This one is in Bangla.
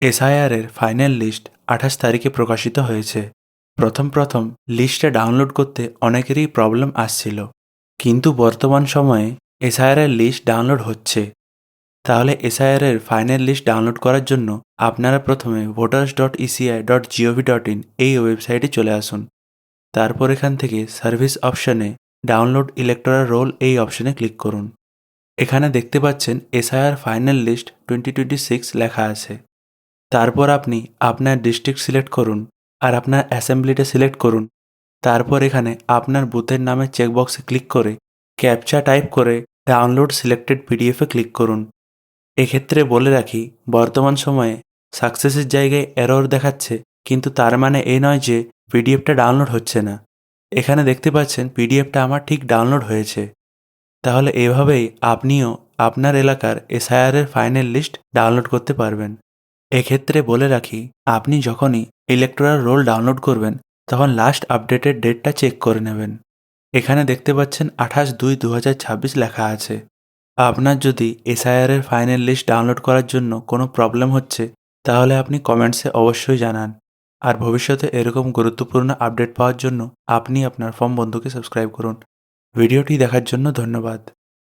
এসআইআর এর ফাইনাল লিস্ট ২৮ তারিখে প্রকাশিত হয়েছে। প্রথম লিস্টটা ডাউনলোড করতে অনেকেরই প্রবলেম আসছিল, কিন্তু বর্তমান সময়ে এসআইআর এর লিস্ট ডাউনলোড হচ্ছে। তাহলে এসআইআর এর ফাইনাল লিস্ট ডাউনলোড করার জন্য আপনারা প্রথমে voters.eci.gov.in এই ওয়েবসাইটে চলে আসুন। তারপর এখান থেকে সার্ভিস অপশনে ডাউনলোড ইলেকটোরাল রোল এই অপশনে ক্লিক করুন। এখানে দেখতে পাচ্ছেন এসআইআর ফাইনাল লিস্ট 2026 লেখা আছে। তারপর আপনি আপনার ডিস্ট্রিক্ট সিলেক্ট করুন আর আপনার অ্যাসেম্বলিটা সিলেক্ট করুন। তারপর এখানে আপনার বুথের নামে চেকবক্সে ক্লিক করে ক্যাপচা টাইপ করে ডাউনলোড সিলেক্টেড পিডিএফে ক্লিক করুন। এক্ষেত্রে বলে রাখি, বর্তমান সময়ে সাকসেসের জায়গায় এরর দেখাচ্ছে, কিন্তু তার মানে এই নয় যে পিডিএফটা ডাউনলোড হচ্ছে না। এখানে দেখতে পাচ্ছেন পিডিএফটা আমার ঠিক ডাউনলোড হয়েছে। তাহলে এভাবেই আপনিও আপনার এলাকার এসআইআর এর ফাইনাল লিস্ট ডাউনলোড করতে পারবেন। এক্ষেত্রে বলে রাখি, আপনি যখনই ইলেকটোরাল রোল ডাউনলোড করবেন তখন লাস্ট আপডেটেড ডেটটা চেক করে নেবেন। এখানে দেখতে পাচ্ছেন 28/2/2026 লেখা আছে। আপনার যদি এসআইআর এর ফাইনাল লিস্ট ডাউনলোড করার জন্য কোনো প্রবলেম হচ্ছে, তাহলে আপনি কমেন্টসে অবশ্যই জানান। আর ভবিষ্যতে এরকম গুরুত্বপূর্ণ আপডেট পাওয়ার জন্য আপনি আপনার ফর্ম বন্ধুকে সাবস্ক্রাইব করুন। ভিডিওটি দেখার জন্য ধন্যবাদ।